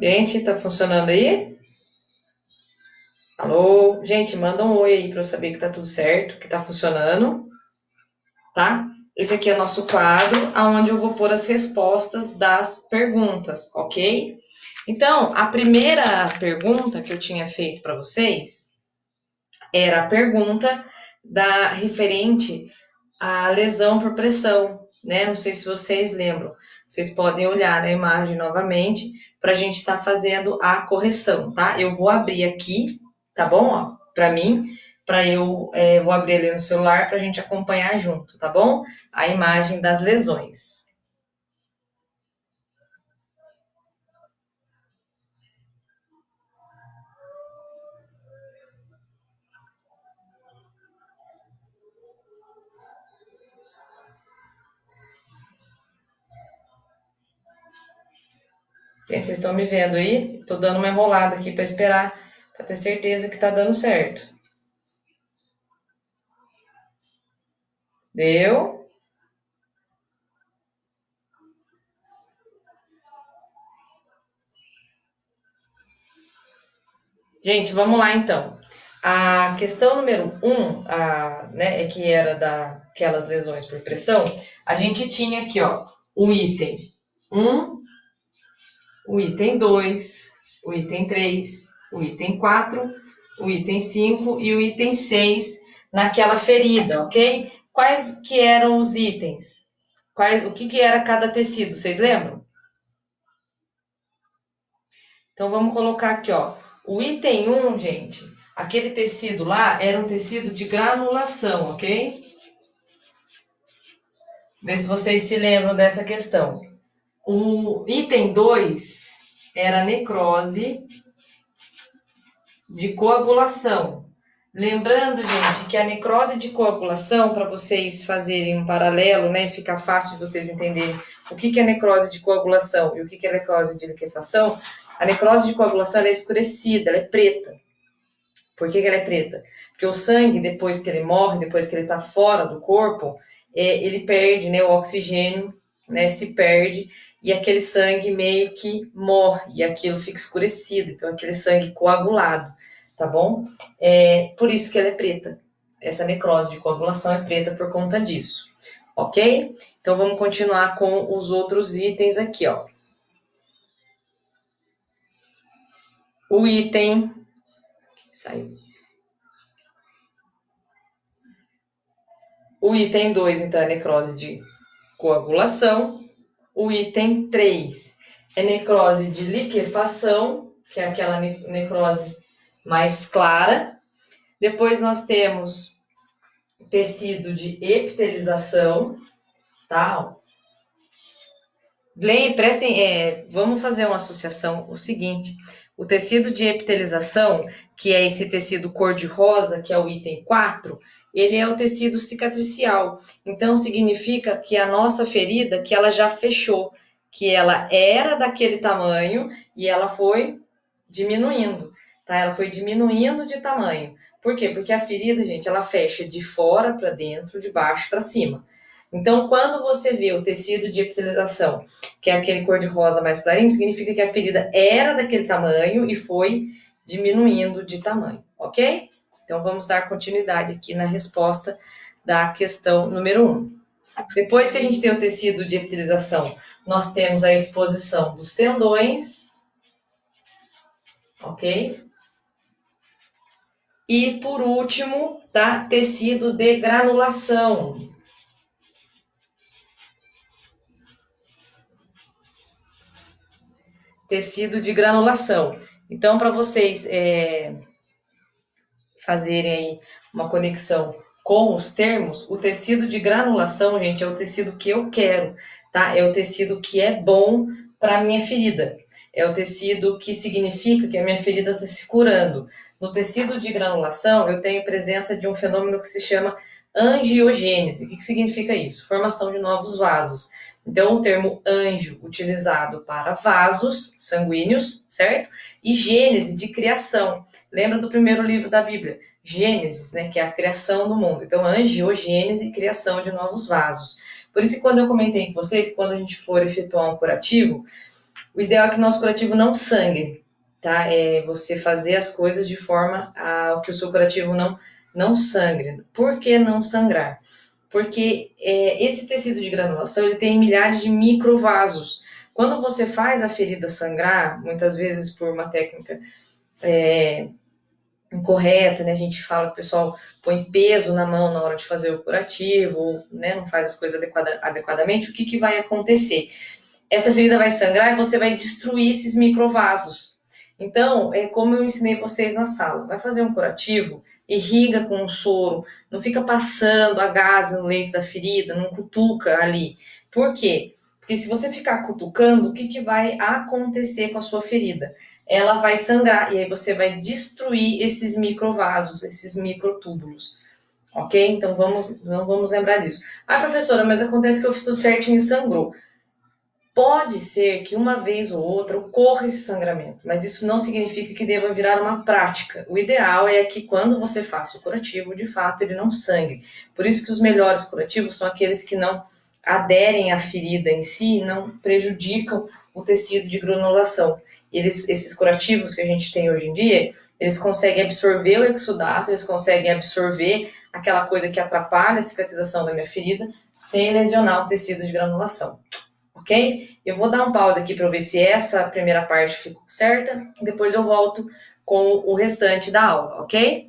Gente, tá funcionando aí? Alô? Gente, manda um oi aí pra eu saber que tá tudo certo, que tá funcionando, tá? Esse aqui é nosso quadro, onde eu vou pôr as respostas das perguntas, ok? Então, a primeira pergunta que eu tinha feito para vocês era a pergunta da referente à lesão por pressão, né? Não sei se vocês lembram. Vocês podem olhar na imagem novamente para a gente estar fazendo a correção, tá? Eu vou abrir aqui, tá bom? Ó, para mim, vou abrir ali no celular para a gente acompanhar junto, tá bom? A imagem das lesões. Gente, vocês estão me vendo aí? Tô dando uma enrolada aqui para esperar, para ter certeza que tá dando certo. Deu? Gente, vamos lá então. A questão número né, que era daquelas lesões por pressão, a gente tinha aqui, ó, o item um, o item 2, o item 3, o item 4, o item 5 e o item 6 naquela ferida, ok? Quais que eram os itens? O que era cada tecido, vocês lembram? Então vamos colocar aqui, ó. O item um, gente, aquele tecido lá era um tecido de granulação, ok? Vê se vocês se lembram dessa questão. O item 2 era necrose de coagulação. Lembrando, gente, que a necrose de coagulação, para vocês fazerem um paralelo, né, fica fácil de vocês entenderem o que é necrose de coagulação e o que é necrose de liquefação, a necrose de coagulação ela é escurecida, ela é preta. Por que ela é preta? Porque o sangue, depois que ele morre, depois que ele está fora do corpo, ele perde, né, o oxigênio, né, se perde, e aquele sangue meio que morre, e aquilo fica escurecido, então aquele sangue coagulado, tá bom? Por isso que ela é preta. Essa necrose de coagulação é preta por conta disso, ok? Então vamos continuar com os outros itens aqui, ó. O item... Saiu. O item 2, então, é necrose de coagulação. O item 3 é necrose de liquefação, que é aquela necrose mais clara. Depois nós temos tecido de epitelização, tá? Vamos fazer uma associação, o seguinte, o tecido de epitelização, que é esse tecido cor-de-rosa, que é o item 4, ele é o tecido cicatricial. Então, significa que a nossa ferida, que ela já fechou, que ela era daquele tamanho e ela foi diminuindo, tá? Ela foi diminuindo de tamanho. Por quê? Porque a ferida, gente, ela fecha de fora para dentro, de baixo para cima. Então, quando você vê o tecido de epitelização, que é aquele cor-de-rosa mais clarinho, significa que a ferida era daquele tamanho e foi diminuindo de tamanho, ok? Então, vamos dar continuidade aqui na resposta da questão número 1. Depois que a gente tem o tecido de epitelização, nós temos a exposição dos tendões, ok? E, por último, tá? Tecido de granulação. Tecido de granulação. Então, para vocês fazerem aí uma conexão com os termos, o tecido de granulação, gente, é o tecido que eu quero, tá? É o tecido que é bom para a minha ferida. É o tecido que significa que a minha ferida está se curando. No tecido de granulação, eu tenho presença de um fenômeno que se chama angiogênese. O que significa isso? Formação de novos vasos. Então, o termo anjo utilizado para vasos sanguíneos, certo? E Gênesis, de criação. Lembra do primeiro livro da Bíblia? Gênesis, né, que é a criação do mundo. Então, angiogênese, criação de novos vasos. Por isso que quando eu comentei com vocês, quando a gente for efetuar um curativo, o ideal é que o nosso curativo não sangre, tá? É você fazer as coisas de forma a que o seu curativo não sangre. Por que não sangrar? Porque esse tecido de granulação ele tem milhares de microvasos. Quando você faz a ferida sangrar, muitas vezes por uma técnica incorreta, né? A gente fala que o pessoal põe peso na mão na hora de fazer o curativo, né? Não faz as coisas adequadamente, o que vai acontecer? Essa ferida vai sangrar e você vai destruir esses microvasos. Então, é como eu ensinei vocês na sala, vai fazer um curativo, irriga com um soro, não fica passando a gás no leite da ferida, não cutuca ali. Por quê? Porque se você ficar cutucando, o que vai acontecer com a sua ferida? Ela vai sangrar e aí você vai destruir esses microvasos, esses microtúbulos. Ok? Então não vamos lembrar disso. Ah, professora, mas acontece que eu fiz tudo certinho e sangrou. Pode ser que uma vez ou outra ocorra esse sangramento, mas isso não significa que deva virar uma prática. O ideal é que quando você faça o curativo, de fato, ele não sangre. Por isso que os melhores curativos são aqueles que não aderem à ferida em si e não prejudicam o tecido de granulação. Esses curativos que a gente tem hoje em dia, eles conseguem absorver o exudato, eles conseguem absorver aquela coisa que atrapalha a cicatrização da minha ferida, sem lesionar o tecido de granulação. Ok? Eu vou dar um pause aqui para ver se essa primeira parte ficou certa, depois eu volto com o restante da aula, ok?